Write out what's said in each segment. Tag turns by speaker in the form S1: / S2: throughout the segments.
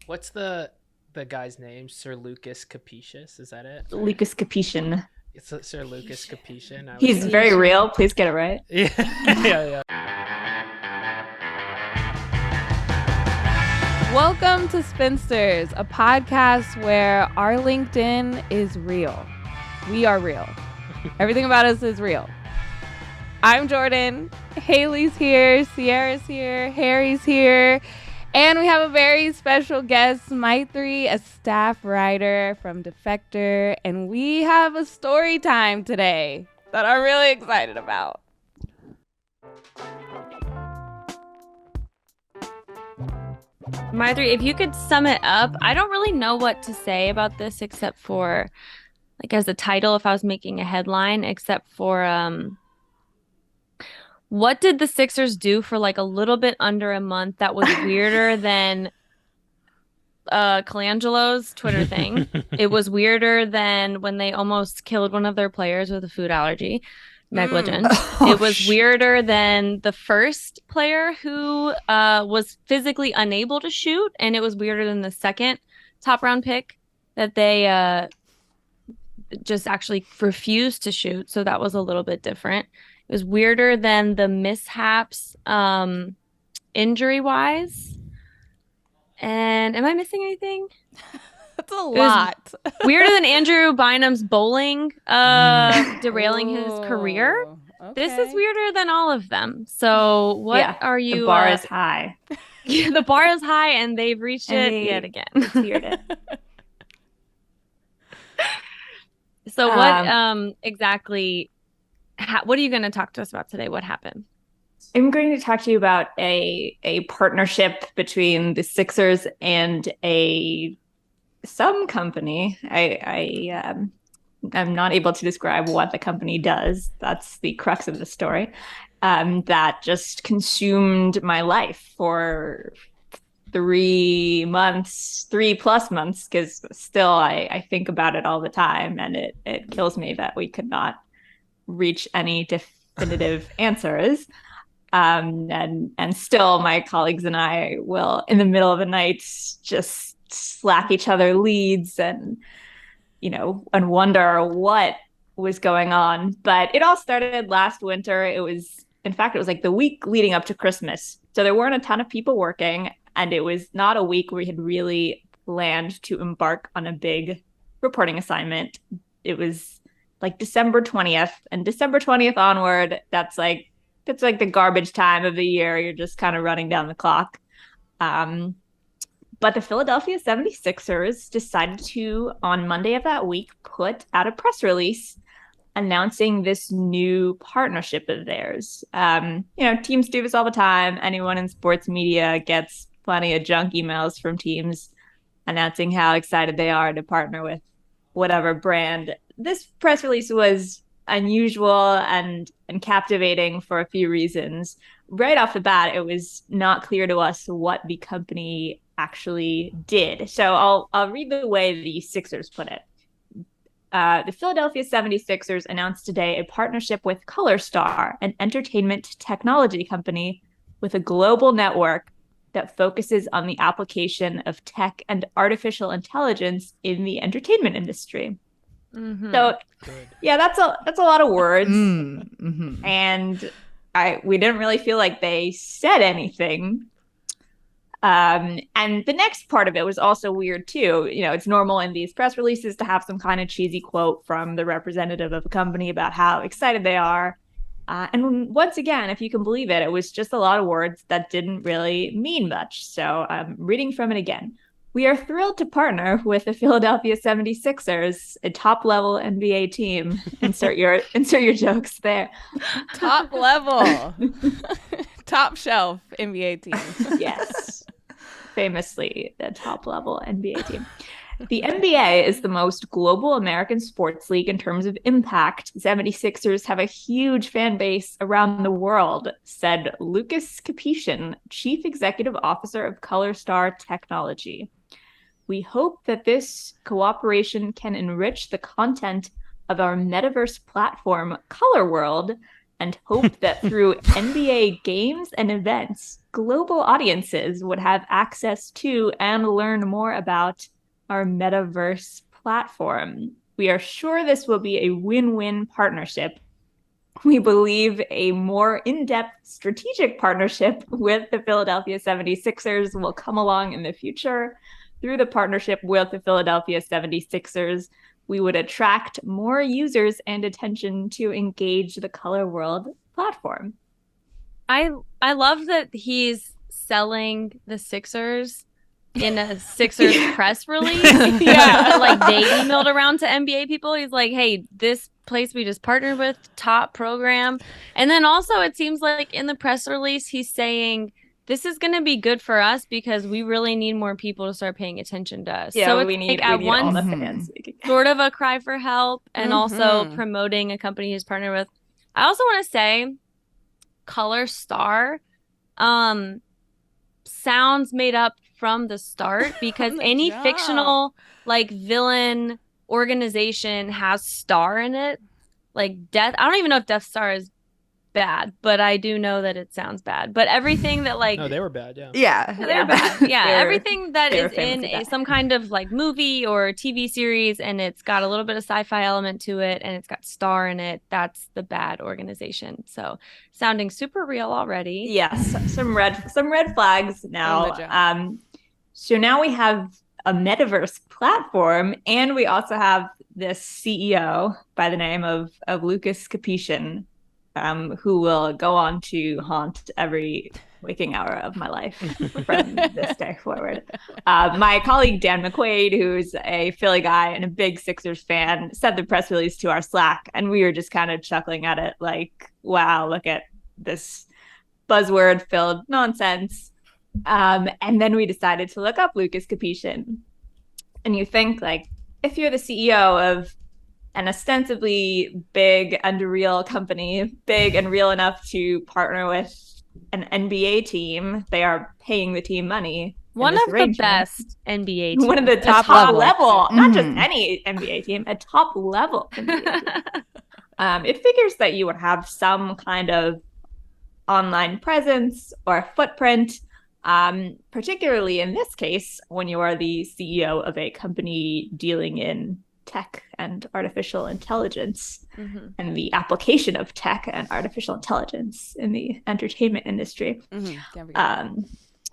S1: What's the guy's name? Sir Lucas Capetius? Is that it? Or
S2: Lucas Capetian.
S1: it's Sir Lucas Capetian. I was
S2: He's
S1: thinking.
S2: very
S3: Capiche.
S2: real. Please get it right.
S1: Yeah, yeah, yeah.
S3: Welcome to Spinsters, a podcast where our LinkedIn is real. We are real. Everything about us is real. I'm Jordan. Haley's here. Sierra's here. Harry's here. And we have a very special guest, Maitreyi, a staff writer from Defector. And we have a story time today that I'm really excited about.
S4: Maitreyi, if you could sum it up, I don't really know what to say about this except for, like, as a title, if I was making a headline, except for what did the Sixers do for like a little bit under a month that was weirder than Colangelo's Twitter thing? It was weirder than when they almost killed one of their players with a food allergy. Negligent. It was weirder than the first player who was physically unable to shoot, and it was weirder than the second top round pick that they just actually refused to shoot. So that was a little bit different. It was weirder than the mishaps injury wise. And am I missing anything?
S3: That's a lot.
S4: Weirder than Andrew Bynum's bowling derailing his career.
S3: Okay.
S4: This is weirder than all of them. So what are you?
S2: The bar is high.
S4: The bar is high, and they've reached it yet again.
S2: Cleared it.
S4: So what exactly? What are you going to talk to us about today? What happened?
S2: I'm going to talk to you about a partnership between the Sixers and some company. I'm not able to describe what the company does. That's the crux of the story. That just consumed my life for 3+ months, because still I think about it all the time, and it kills me that we could not reach any definitive answers. And still my colleagues and I will, in the middle of the night, just slack each other leads and wonder what was going on. But it all started last winter. It was like the week leading up to Christmas. So there weren't a ton of people working, and it was not a week where we had really planned to embark on a big reporting assignment. It was like December 20th, and December 20th onward, it's like the garbage time of the year. You're just kind of running down the clock. But the Philadelphia 76ers decided to, on Monday of that week, put out a press release announcing this new partnership of theirs. Teams do this all the time. Anyone in sports media gets plenty of junk emails from teams announcing how excited they are to partner with whatever brand. This press release was unusual and captivating for a few reasons. Right off the bat, it was not clear to us what the company actually did. So I'll read the way the Sixers put it. The Philadelphia 76ers announced today a partnership with ColorStar, an entertainment technology company with a global network that focuses on the application of tech and artificial intelligence in the entertainment industry.
S4: Mm-hmm.
S2: So, yeah, that's a lot of words,
S3: Mm-hmm.
S2: and we didn't really feel like they said anything. And the next part of it was also weird too. It's normal in these press releases to have some kind of cheesy quote from the representative of a company about how excited they are. And once again, if you can believe it, it was just a lot of words that didn't really mean much. So I'm reading from it again. We are thrilled to partner with the Philadelphia 76ers, a top-level NBA team. Insert your jokes there.
S3: Top level. Top shelf NBA team.
S2: Yes. Famously, the top-level NBA team. The NBA is the most global American sports league in terms of impact. 76ers have a huge fan base around the world, said Lucas Capetian, Chief Executive Officer of ColorStar Technology. We hope that this cooperation can enrich the content of our Metaverse platform, Color World, and hoped that through NBA games and events, global audiences would have access to and learn more about our Metaverse platform. We are sure this will be a win-win partnership. We believe a more in-depth strategic partnership with the Philadelphia 76ers will come along in the future. Through the partnership with the Philadelphia 76ers, we would attract more users and attention to engage the Color World platform.
S4: I love that he's selling the Sixers in a Sixers press release.
S3: Yeah.
S4: Like they emailed around to NBA people. He's like, hey, this place we just partnered with, top program. And then also it seems like in the press release, he's saying this is going to be good for us because we really need more people to start paying attention to us.
S2: Yeah,
S4: so it's
S2: we need
S4: at
S2: all
S4: once
S2: the fans.
S4: sort of a cry for help and also promoting a company he's partnered with. I also want to say Color Star sounds made up from the start because any fictional like villain organization has star in it. Like Death, I don't even know if Death Star is bad, but I do know that it sounds bad. But everything that like
S1: No, they were bad, yeah.
S2: Yeah,
S4: they're bad. Yeah, everything that
S2: they were
S4: is in
S2: famously bad.
S4: some kind of like movie or TV series and it's got a little bit of sci-fi element to it and it's got star in it, that's the bad organization. So sounding super real already.
S2: Yes, some red flags now. So now we have a Metaverse platform, and we also have this CEO by the name of Lucas Capetian, who will go on to haunt every waking hour of my life from this day forward. My colleague Dan McQuaid, who's a Philly guy and a big Sixers fan, sent the press release to our Slack, and we were just kind of chuckling at it like, wow, look at this buzzword-filled nonsense. And then we decided to look up Lucas Capetian. And you think, like, if you're the CEO of an ostensibly big and real company, big and real enough to partner with an NBA team, they are paying the team money.
S4: One of the best NBA teams.
S2: One of the top level, not just any NBA team, a top level NBA team. It figures that you would have some kind of online presence or footprint, particularly in this case, when you are the CEO of a company dealing in tech and artificial intelligence and the application of tech and artificial intelligence in the entertainment industry. And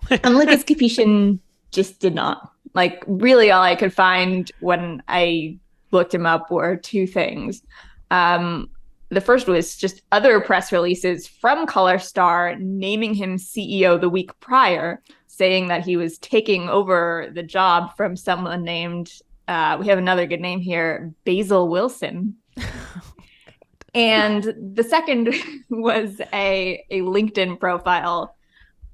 S2: Lucas Capetian just did not. Like, really all I could find when I looked him up were two things. The first was just other press releases from Color Star naming him CEO the week prior, saying that he was taking over the job from someone named, we have another good name here, Basil Wilson. And the second was a LinkedIn profile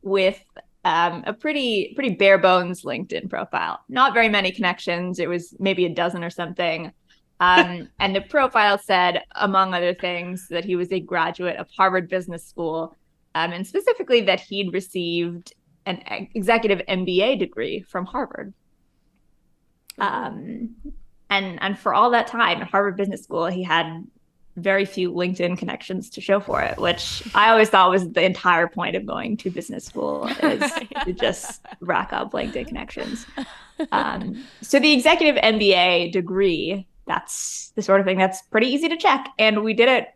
S2: with a pretty bare bones LinkedIn profile. Not very many connections. It was maybe a dozen or something. And the profile said, among other things, that he was a graduate of Harvard Business School, and specifically that he'd received an executive MBA degree from Harvard. And for all that time at Harvard Business School, he had very few LinkedIn connections to show for it, which I always thought was the entire point of going to business school, is to just rack up LinkedIn connections. So the executive MBA degree, that's the sort of thing that's pretty easy to check. And we did it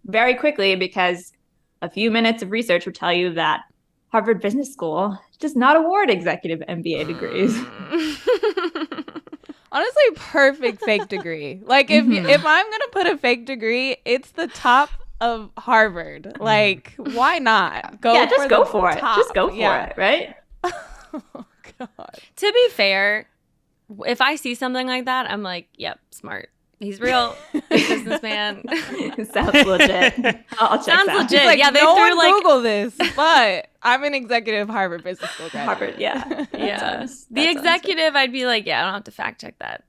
S2: very quickly because a few minutes of research would tell you that Harvard Business School does not award executive MBA degrees.
S3: Honestly, perfect fake degree. Like, if I'm going to put a fake degree, it's the top of Harvard. Like, why not?
S2: Just go for it. Just go for it, right?
S3: Oh, God.
S4: To be fair, if I see something like that, I'm like, yep, smart. He's real. Businessman.
S2: Sounds legit. I'll check
S4: Sounds
S2: that.
S4: legit.
S3: Like,
S4: Yeah, they
S3: no
S4: threw
S3: one
S4: like
S3: Google this, but I'm an executive Harvard Business School graduate.
S2: Harvard, yeah.
S4: Yeah. The executive, I'd be like, yeah, I don't have to fact check that.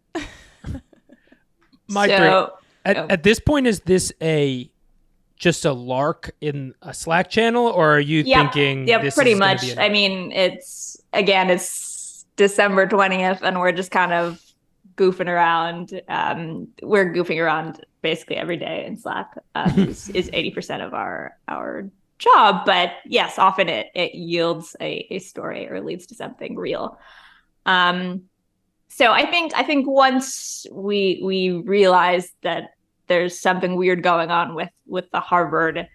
S1: Maitreyi, at this point, is this just a lark in a Slack channel, or are you thinking?
S2: Yeah,
S1: this
S2: pretty
S1: is gonna
S2: much.
S1: be
S2: I mean, it's December 20th, and we're just kind of goofing around. We're goofing around basically every day in Slack. Is 80% of our job, but yes, often it yields a story or leads to something real. So I think once we realized that there's something weird going on with the Harvard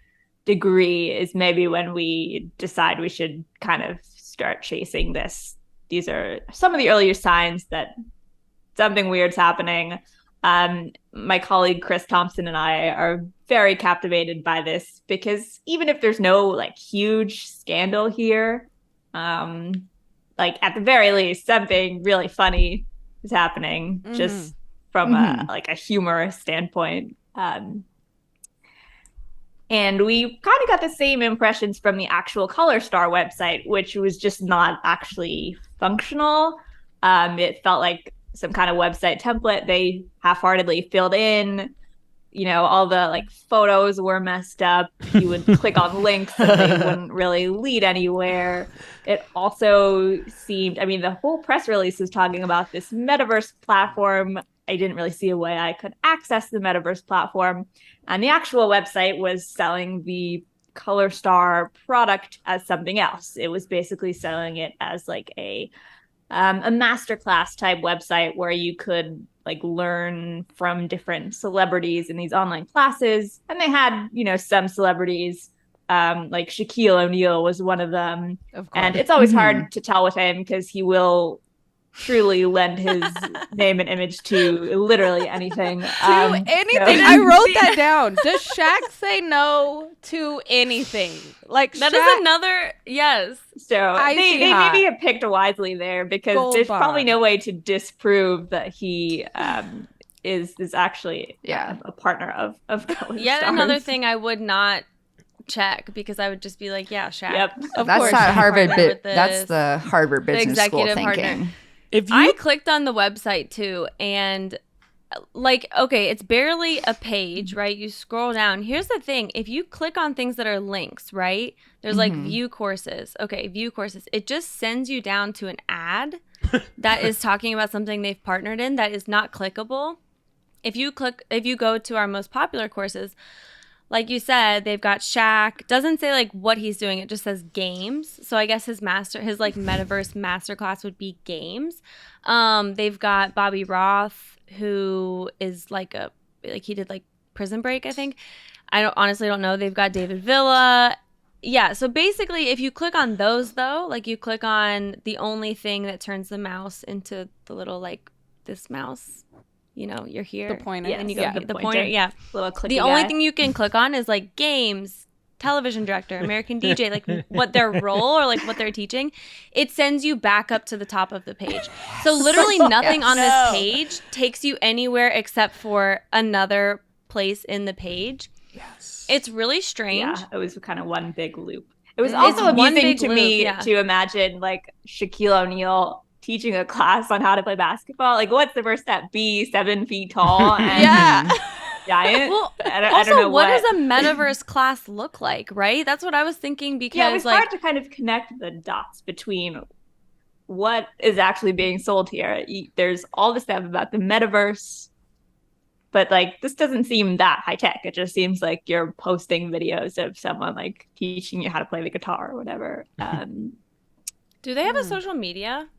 S2: degree is maybe when we decide we should kind of start chasing this. These are some of the earlier signs that something weird's happening. My colleague Chris Thompson and I are very captivated by this because even if there's no like huge scandal here, like at the very least, something really funny is happening just from a humor standpoint. And we kind of got the same impressions from the actual Color Star website, which was just not actually functional. It felt like some kind of website template they half-heartedly filled in. You know, all the like photos were messed up. You would click on links and they wouldn't really lead anywhere. It also seemed, I mean, the whole press release was talking about this Metaverse platform. I didn't really see a way I could access the Metaverse platform. And the actual website was selling the Color Star product as something else. It was basically selling it as like a masterclass type website where you could like learn from different celebrities in these online classes. And they had, you know, some celebrities, like Shaquille O'Neal was one of them. Of course. And it's always hard to tell with him because he will truly lend his name and image to literally anything.
S3: Anything. So. I wrote that down. Does Shaq say no to anything? Like
S4: that
S3: Shaq,
S4: is another yes.
S2: So they maybe have picked wisely there because Gold there's probably no way to disprove that he is actually a partner of Color
S4: Yet
S2: Stars.
S4: Another thing I would not check because I would just be like, yeah, Shaq.
S2: Yep.
S5: That's
S4: course,
S5: not Harvard. That's the Harvard Business School thinking.
S4: Partner. I clicked on the website too, and like, okay, it's barely a page, right? You scroll down. Here's the thing. If you click on things that are links, right? There's like view courses. Okay, view courses. It just sends you down to an ad that is talking about something they've partnered in that is not clickable. If you go to our most popular courses, like you said, they've got Shaq. Doesn't say like what he's doing. It just says games. So I guess his like Metaverse masterclass would be games. They've got Bobby Roth, who is he did like Prison Break, I think. I honestly don't know. They've got David Villa. Yeah. So basically, if you click on those though, like you click on the only thing that turns the mouse into the little like this mouse. You know, you're here.
S3: The pointer.
S2: Yes.
S4: And you go the pointer. Yeah.
S2: The
S4: only thing you can click on is like games, television director, American DJ, like what their role or like what they're teaching. It sends you back up to the top of the page. So literally nothing on this page takes you anywhere except for another place in the page. Yes. It's really strange.
S2: Yeah, it was kind of one big loop. It was also amusing to me to imagine like Shaquille O'Neal teaching a class on how to play basketball. Like, what's the first step? Be 7 feet tall and giant.
S4: Well, I don't know what does a Metaverse class look like, right? That's what I was thinking because
S2: it was hard to kind of connect the dots between what is actually being sold here. There's all this stuff about the Metaverse, but like this doesn't seem that high tech. It just seems like you're posting videos of someone like teaching you how to play the guitar or whatever.
S4: Do they have a social media?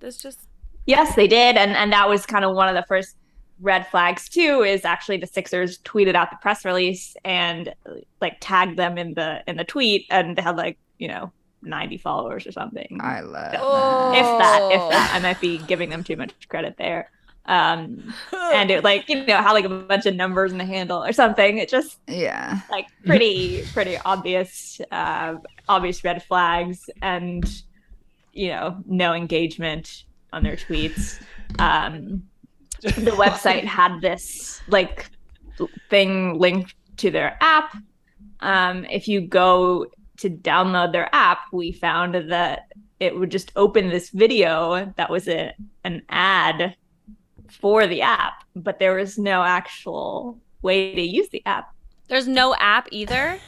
S2: Yes, they did, and that was kind of one of the first red flags too. Is actually the Sixers tweeted out the press release and like tagged them in the tweet, and they had like 90 followers or something.
S5: I love
S2: that. If that, I might be giving them too much credit there. And it like had like a bunch of numbers in the handle or something. It just like pretty obvious red flags and. No engagement on their tweets. The website had this like thing linked to their app. If you go to download their app, we found that it would just open this video that was an ad for the app, but there was no actual way to use the app.
S4: There's no app either.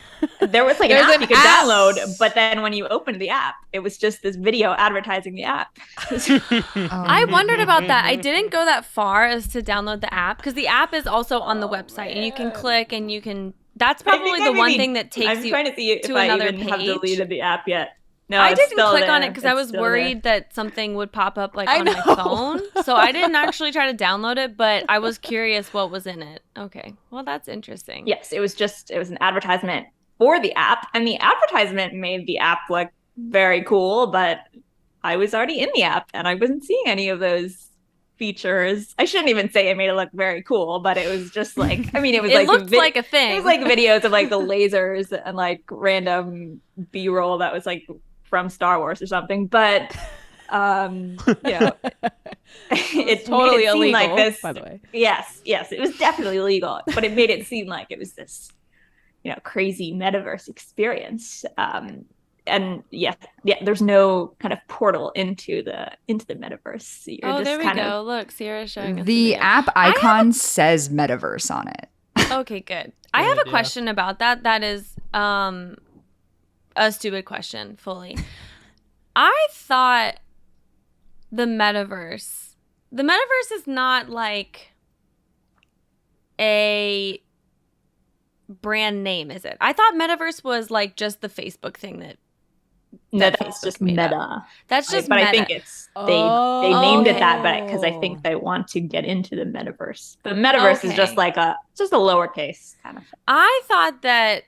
S2: There was like an app you could download, but then when you opened the app, it was just this video advertising the app.
S4: I wondered about that. I didn't go that far as to download the app because the app is also on the website, and you can click and you can. That's probably the one thing that takes you
S2: trying to see if
S4: another
S2: I even
S4: page.
S2: have deleted the app yet. No,
S4: I didn't click
S2: there.
S4: on it because I was worried that something would pop up like on my phone. So I didn't actually try to download it, but I was curious what was in it. Okay. Well, that's interesting.
S2: Yes, it was an advertisement for the app, and the advertisement made the app look very cool, but I was already in the app and I wasn't seeing any of those features. I shouldn't even say it made it look very cool, but it was just like, I mean, it was
S4: it looked like a thing.
S2: It was like videos of like the lasers and like random B-roll that was like from Star Wars or something, but it's
S3: totally illegal,
S2: like this,
S3: by the way.
S2: Yes, it was definitely illegal, but it made it seem like it was this, crazy metaverse experience. And there's no kind of portal into the metaverse. You're just
S4: there we go. Look, Sierra's showing us
S5: the app icon says metaverse on it.
S4: Okay, good. I have a question about that. That is a stupid question, fully. I thought the metaverse is not like a brand name, is it? I thought metaverse was like just the Facebook thing that
S2: that's
S4: Facebook
S2: just
S4: made
S2: Meta.
S4: Up. That's just
S2: but
S4: Meta.
S2: I think it's they named it that, but because I think they want to get into the metaverse. The metaverse is just like a lowercase kind of thing.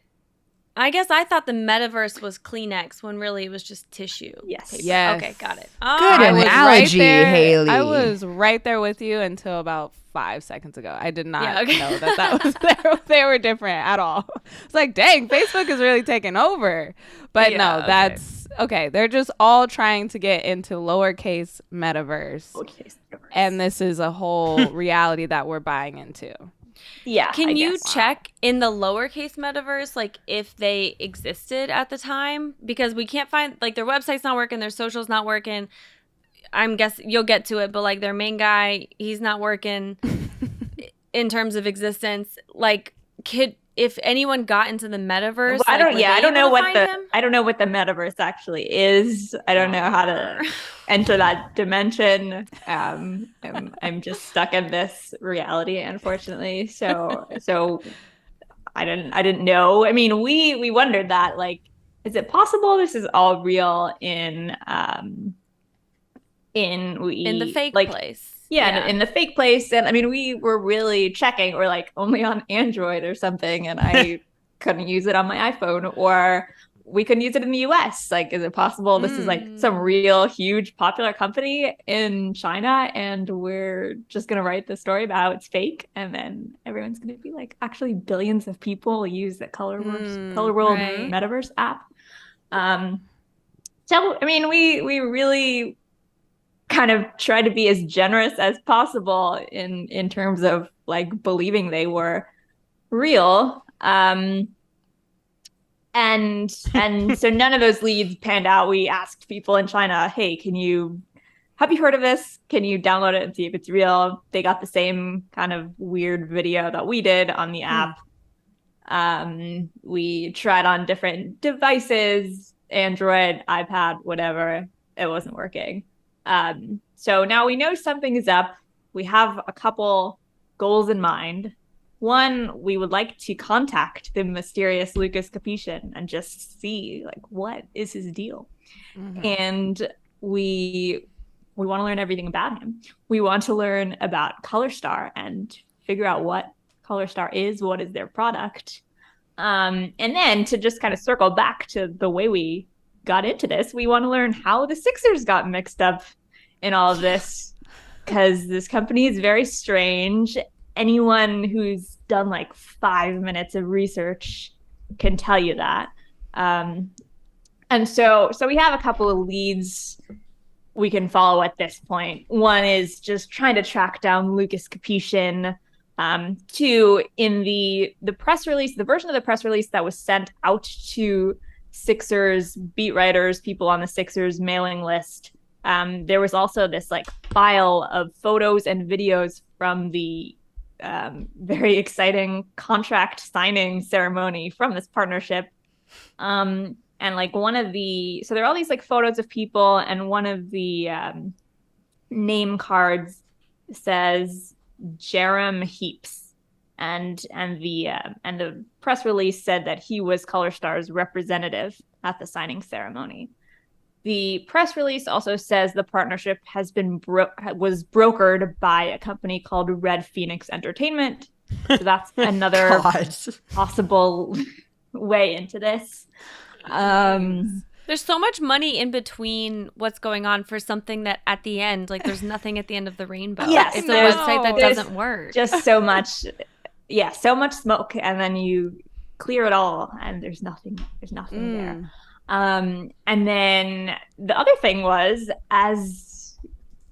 S4: I guess I thought the metaverse was Kleenex when really it was just tissue.
S2: Yes.
S4: Paper.
S3: Yes.
S4: Okay, got it.
S5: Good analogy, Haley.
S3: I was right there with you until about 5 seconds ago. I did not know that was they were different at all. It's like, dang, Facebook is really taking over. But no, that's okay. They're just all trying to get into lowercase metaverse. And this is a whole reality that we're buying into.
S2: Yeah.
S4: Can you check in the lowercase metaverse, like if they existed at the time? Because we can't find, like, their website's not working, their social's not working. I'm guessing you'll get to it, but like their main guy, he's not working in terms of existence. Like, if anyone got into the metaverse,
S2: I don't know what the metaverse actually is. I don't know how to enter that dimension. I'm just stuck in this reality, unfortunately. So I didn't know. I mean, we wondered that, like, is it possible this is all real in the
S4: fake place?
S2: Yeah, in the fake place. And I mean, we were really checking. We're like only on Android or something, and I couldn't use it on my iPhone, or we couldn't use it in the US. Like, is it possible this is like some real huge popular company in China and we're just going to write the story about how it's fake, and then everyone's going to be like, actually billions of people use the Color World Metaverse app. So, I mean, we really kind of tried to be as generous as possible in terms of like believing they were real. And so none of those leads panned out. We asked people in China, hey, have you heard of this? Can you download it and see if it's real? They got the same kind of weird video that we did on the app. We tried on different devices, Android, iPad, whatever. It wasn't working. So now we know something is up. We have a couple goals in mind. One, we would like to contact the mysterious Lucas Capuchin and just see, like, what is his deal? Mm-hmm. And we want to learn everything about him. We want to learn about ColorStar and figure out what ColorStar is, what is their product. And then to just kind of circle back to the way we got into this, we want to learn how the Sixers got mixed up in all of this, because this company is very strange. Anyone who's done like 5 minutes of research can tell you that. And so we have a couple of leads we can follow at this point. One is just trying to track down Lucas Capuchin. Two, in the press release, the version of the press release that was sent out to Sixers beat writers, people on the Sixers mailing list, there was also this like file of photos and videos from the very exciting contract signing ceremony from this partnership. And like so there are all these like photos of people, and one of the name cards says Jerem Heaps, and the press release said that he was ColorStar's representative at the signing ceremony. The press release also says the partnership was brokered by a company called Red Phoenix Entertainment. So that's another possible way into this.
S4: There's so much money in between what's going on for something that at the end, like there's nothing at the end of the rainbow.
S2: Yes,
S4: it's a website that doesn't work.
S2: Just so much, so much smoke, and then you clear it all, and there's nothing there. And then the other thing was, as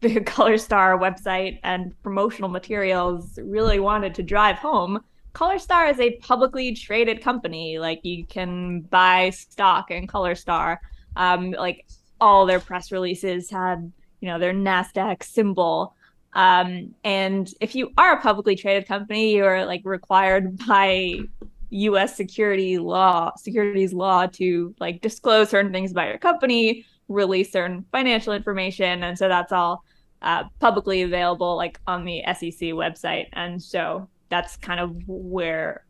S2: the ColorStar website and promotional materials really wanted to drive home, ColorStar is a publicly traded company. Like, you can buy stock in ColorStar. Like, all their press releases had, their NASDAQ symbol. And if you are a publicly traded company, you're like required by U.S. securities law to like disclose certain things about your company, release certain financial information, and so that's all publicly available, like on the SEC website. And so that's kind of where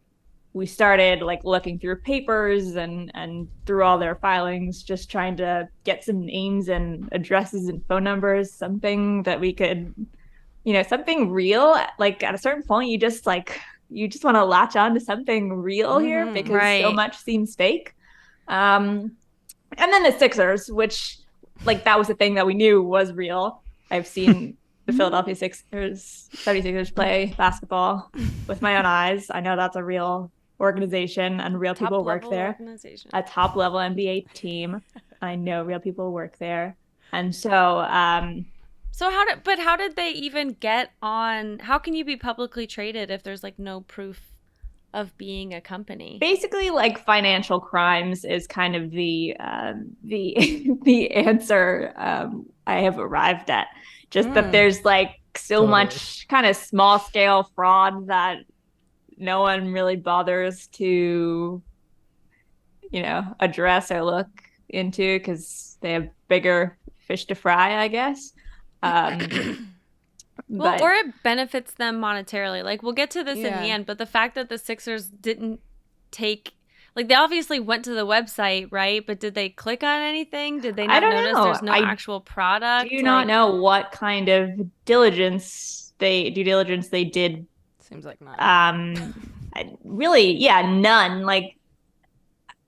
S2: we started, like looking through papers and through all their filings, just trying to get some names and addresses and phone numbers, something that we could, something real. Like at a certain point, you just want to latch on to something real here, because so much seems fake. And then the Sixers, which like that was the thing that we knew was real. I've seen the Philadelphia 76ers play basketball with my own eyes. I know that's a real organization and real people work there. A top level NBA team. I know real people work there. And so how did they even get on? How can you be publicly traded if there's like no proof of being a company? Basically, like financial crimes is kind of the answer I have arrived at. Just that there's like so much kind of small scale fraud that no one really bothers to, address or look into, because they have bigger fish to fry, I guess. Or it benefits them monetarily. Like, we'll get to this in the end, but the fact that the Sixers didn't take, like, they obviously went to the website, right? But did they click on anything? Did they not notice there's no actual product? Do not know what kind of due diligence they did. Seems like none. Really, none. Like,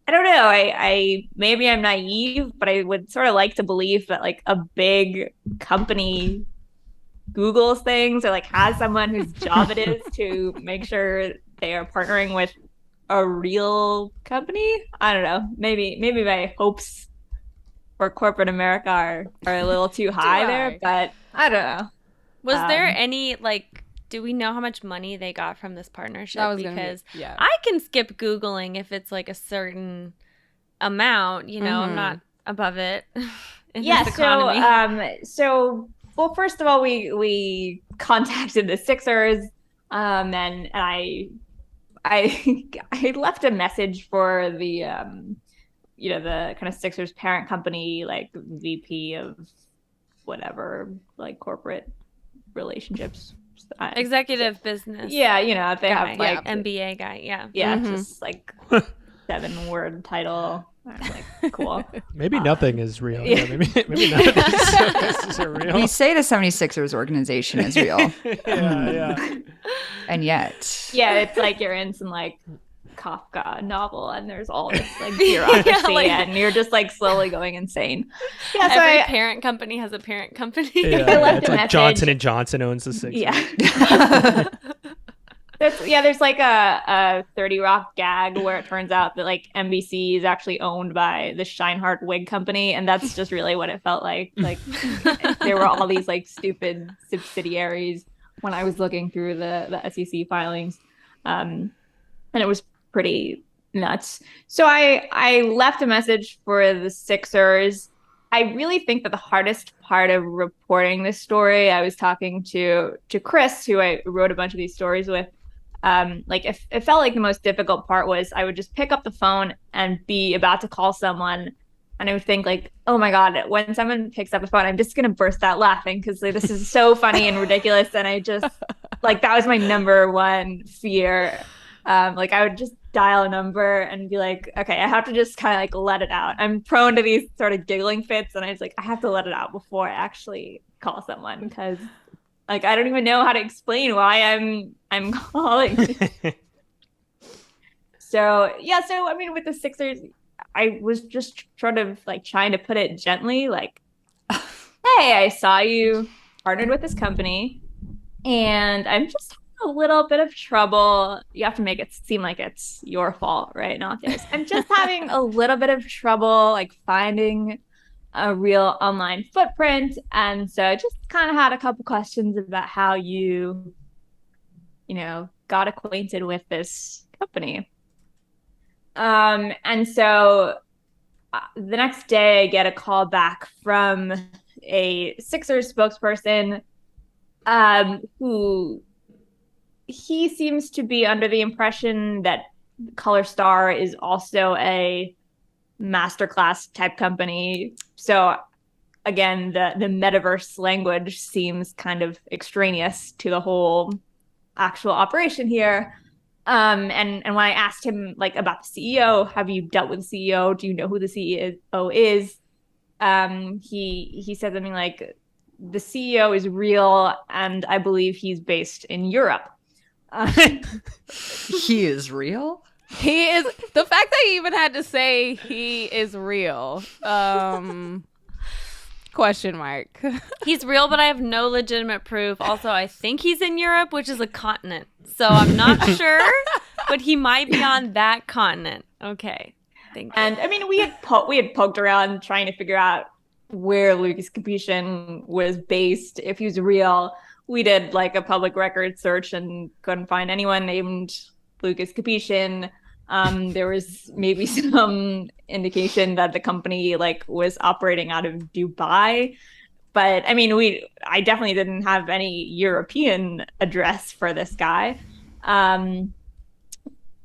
S2: I don't know. I maybe I'm naive, but I would sort of like to believe that like a big company Googles things, or like has someone whose job it is to make sure they are partnering with a real company. I don't know. Maybe my hopes for corporate America are a little too high there, but I don't know. Was there any like? Do we know how much money they got from this partnership? Because I can skip Googling if it's like a certain amount, I'm not above it in this economy. Well, first of all, we contacted the Sixers, and I left a message for the, the kind of Sixers parent company, like VP of whatever, like corporate relationships. Executive business. Yeah, if they have like MBA guy. Yeah, just like 7-word title. I'm like, cool.
S1: Maybe nothing is real. Yeah, maybe none of these are real.
S5: We say the 76ers organization is real.
S1: Yeah.
S5: And yet.
S2: Yeah, it's like you're in some like Kafka novel, and there's all this like bureaucracy, and you're just like slowly going insane. Yeah, so every parent company has a parent company.
S1: It's like Johnson & Johnson owns the Sixers.
S2: Yeah. There's like a 30 Rock gag where it turns out that like NBC is actually owned by the Scheinhardt wig company, and that's just really what it felt like. Like there were all these like stupid subsidiaries when I was looking through the SEC filings, and it was pretty nuts. So I left a message for the Sixers, I really think that the hardest part of reporting this story, I was talking to Chris, who I wrote a bunch of these stories with. Like it felt like the most difficult part was I would just pick up the phone and be about to call someone, and I would think like, oh my God, when someone picks up the phone, I'm just gonna burst out laughing because like, this is so funny and ridiculous. And I just like that was my number one fear. Like I would just dial a number and be like, okay, I have to just kind of like let it out. I'm prone to these sort of giggling fits, and I was like, I have to let it out before I actually call someone because like I don't even know how to explain why I'm calling. So I mean, with the Sixers, I was just sort of like trying to put it gently, like, hey, I saw you partnered with this company, and I'm just having a little bit of trouble. You have to make it seem like it's your fault, right? Not theirs. I'm just having a little bit of trouble, like finding a real online footprint. And so I just kind of had a couple questions about how you got acquainted with this company. And so the next day I get a call back from a Sixers spokesperson who he seems to be under the impression that Color Star is also a masterclass type company. So again, the metaverse language seems kind of extraneous to the whole actual operation here. And when I asked him like about the CEO, have you dealt with the CEO? Do you know who the CEO is? He said something like, the CEO is real, and I believe he's based in Europe.
S5: He is real?
S3: He is. The fact that he even had to say he is real. Question mark.
S4: He's real, but I have no legitimate proof. Also, I think he's in Europe, which is a continent. So I'm not sure, but he might be on that continent. Okay. Thank you.
S2: And I mean, we had poked around trying to figure out where Lucas Capuchin was based, if he was real. We did like a public record search and couldn't find anyone named Lucas Capuchin. There was maybe some indication that the company like was operating out of Dubai, but I mean, I definitely didn't have any European address for this guy.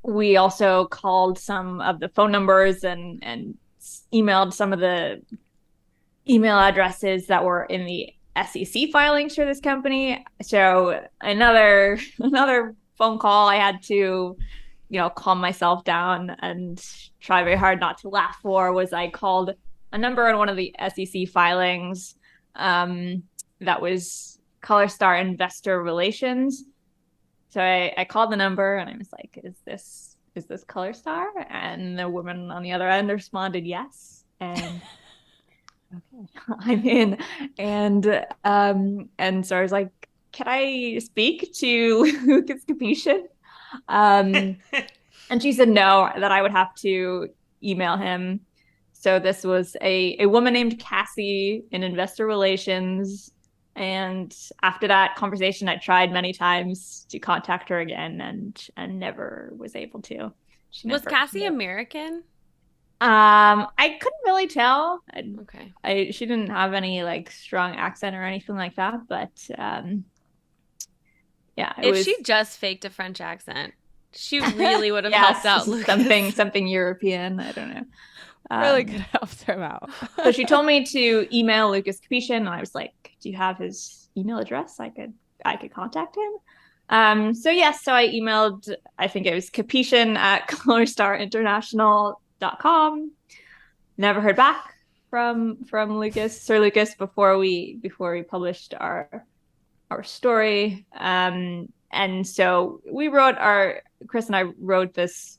S2: We also called some of the phone numbers and emailed some of the email addresses that were in the SEC filings for this company. So another phone call, I had to, calm myself down and try very hard not to laugh for, was I called a number in one of the SEC filings that was Color Star Investor Relations. So I called the number and I was like, is this Color Star? And the woman on the other end responded yes. And okay, I'm in. And so I was like, can I speak to Lucas Capuchin? And she said no, that I would have to email him. So this was a woman named Cassie in investor relations. And after that conversation, I tried many times to contact her again and never was able to.
S4: Was Cassie American?
S2: I couldn't really tell.
S4: Okay.
S2: She didn't have any like strong accent or anything like that, but yeah.
S4: If she just faked a French accent, she really would have helped out Lucas.
S2: Something European. I don't know.
S3: Really could have helped him out.
S2: So she told me to email Lucas Capuchin, and I was like, "Do you have his email address? I could contact him." So I emailed. I think it was Capuchin at colorstar.international.com. Never heard back from Sir Lucas before we published our story. And so Chris and I wrote this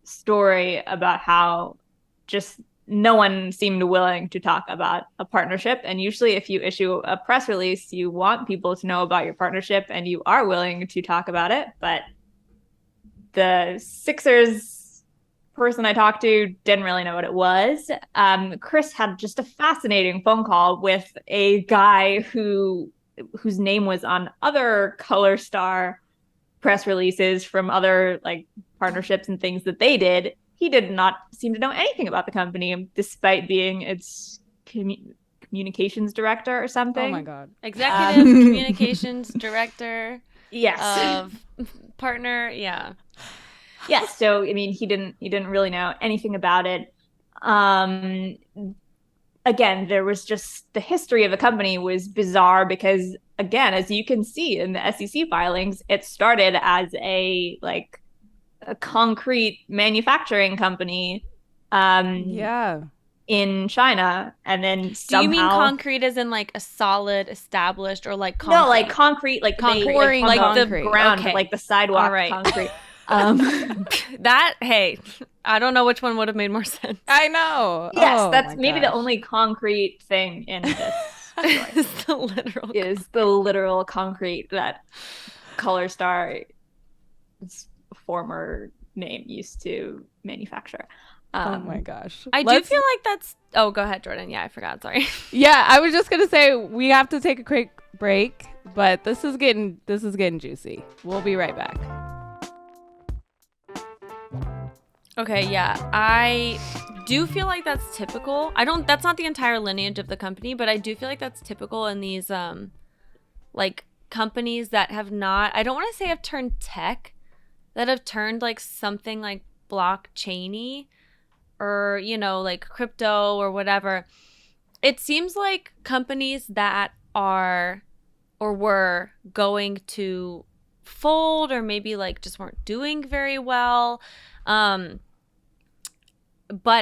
S2: story about how just no one seemed willing to talk about a partnership. And usually if you issue a press release, you want people to know about your partnership and you are willing to talk about it. But the Sixers person I talked to didn't really know what it was. Chris had just a fascinating phone call with a guy whose name was on other Color Star press releases from other like partnerships and things that they did. He did not seem to know anything about the company, despite being its communications director or something.
S3: Oh my god.
S4: Executive communications director
S2: Yes.
S4: of partner. Yeah.
S2: Yes. So I mean, he didn't really know anything about it. Again, there was just the history of the company was bizarre because, again, as you can see in the SEC filings, it started as a concrete manufacturing company. In China, and then somehow.
S4: Do you mean concrete as in like a solid, established, or like concrete?
S2: No, like concrete, like
S4: pouring,
S2: like the
S3: concrete.
S2: ground,
S4: Okay.
S2: like the sidewalk
S4: All right.
S2: concrete.
S4: That, hey, I don't know which one would have made more sense.
S3: I know.
S2: Yes,
S3: Oh
S2: that's
S3: my
S2: maybe
S3: gosh.
S2: the only concrete thing in this story.
S4: It's the literal.
S2: Is the literal concrete that Color Star's former name used to manufacture.
S3: Oh my gosh.
S4: I do feel like that's. Oh, go ahead, Jordan. Yeah, I forgot. Sorry.
S3: Yeah, I was just gonna say we have to take a quick break, but this is getting juicy. We'll be right back.
S4: Okay, yeah. I do feel like that's typical. That's not the entire lineage of the company, but I do feel like that's typical in these like companies that have not, I don't want to say have turned tech, that have turned like something like blockchainy or, like crypto or whatever. It seems like companies that are or were going to fold or maybe like just weren't doing very well, but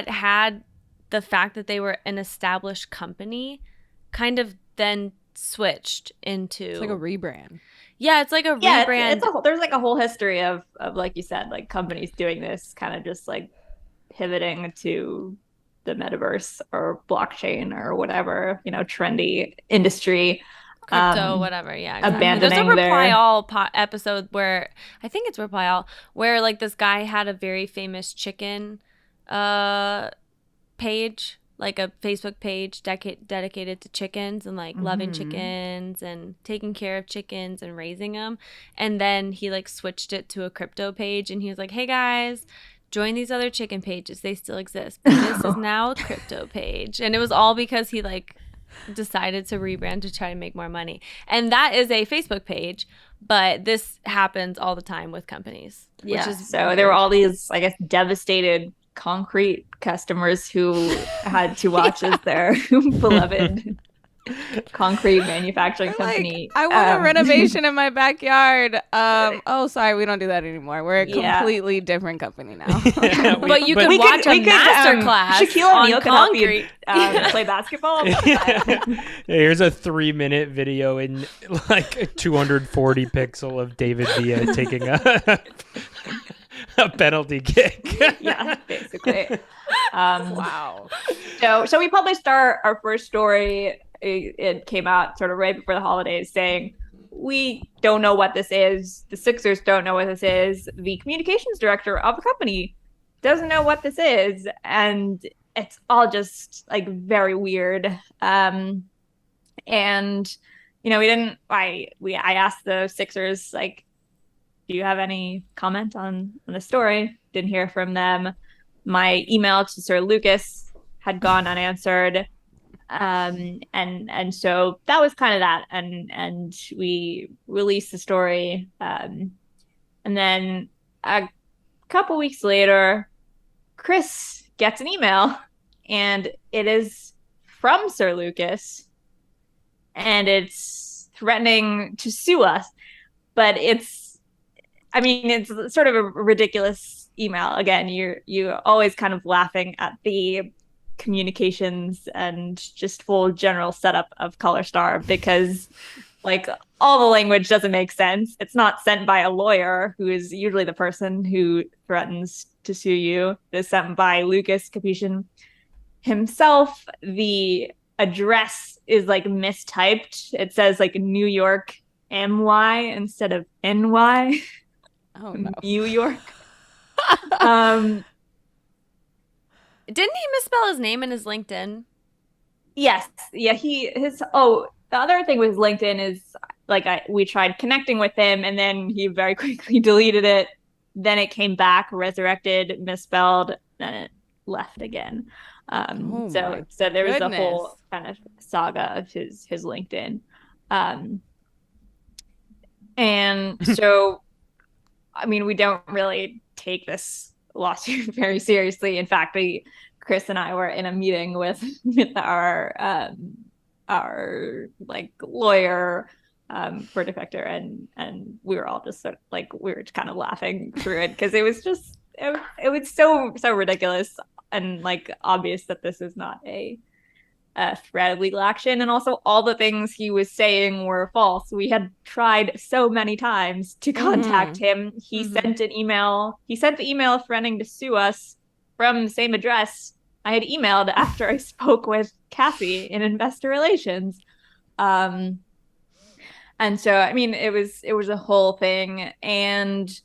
S4: had the fact that they were an established company kind of then switched into.
S3: It's like a rebrand.
S4: Yeah, it's like a rebrand.
S2: There's like a whole history of like you said, like companies doing this, kind of just like pivoting to the metaverse or blockchain or whatever, trendy industry.
S4: Crypto, whatever, yeah. Exactly. There's a
S2: Abandoning
S4: Reply
S2: their-
S4: All episode where, I think it's Reply All, where like this guy had a very famous chicken page, like a Facebook page dedicated to chickens and like loving chickens and taking care of chickens and raising them. And then he like switched it to a crypto page and he was like, hey guys, join these other chicken pages. They still exist. But this is now a crypto page. And it was all because he like decided to rebrand to try to make more money. And that is a Facebook page, but this happens all the time with companies.
S2: Yeah.
S4: Which is
S2: So
S4: weird.
S2: there were all these, I guess, devastated concrete customers who had to watch as their beloved concrete manufacturing company.
S3: I want a renovation in my backyard. Oh, sorry, we don't do that anymore. We're a completely different company now.
S4: But you could watch a master class
S2: Shaquille
S4: on
S2: O'Neal could help
S4: concrete.
S2: you play basketball.
S1: Here's a 3-minute video in like 240 pixel of David Villa taking a penalty kick.
S2: Yeah, basically.
S3: Wow.
S2: So we published our first story. It came out sort of right before the holidays saying, we don't know what this is. The Sixers don't know what this is. The communications director of the company doesn't know what this is. And it's all just like very weird. And, I asked the Sixers, like, do you have any comment on the story? Didn't hear from them. My email to Sir Lucas had gone unanswered. And so that was kind of that. And we released the story. And then a couple weeks later, Chris gets an email and it is from Sir Lucas and it's threatening to sue us, but it's sort of a ridiculous email. Again, you're always kind of laughing at the communications and just full general setup of Color Star because like all the language doesn't make sense. It's not sent by a lawyer who is usually the person who threatens to sue you. It's sent by Lucas Capuchin himself. The address is like mistyped. It says like New York MY instead of NY.
S3: Oh no.
S2: New York.
S4: Didn't he misspell his name in his LinkedIn?
S2: Yes. Yeah, the other thing with LinkedIn is like we tried connecting with him and then he very quickly deleted it. Then it came back, resurrected, misspelled, then it left again.
S3: Oh
S2: So
S3: my
S2: there was a
S3: goodness.
S2: whole kind of saga of his LinkedIn. And so, I mean, we don't really take this lawsuit very seriously. In fact, Chris and I were in a meeting with our like lawyer for Defector, and we were all just sort of like, we were kind of laughing through it because it was just it was so ridiculous and like obvious that this is not a threat of legal action, and also all the things he was saying were false. We had tried so many times to contact him. He sent an email. He sent the email threatening to sue us from the same address I had emailed after I spoke with Cassie in investor relations. And so, I mean, it was a whole thing. And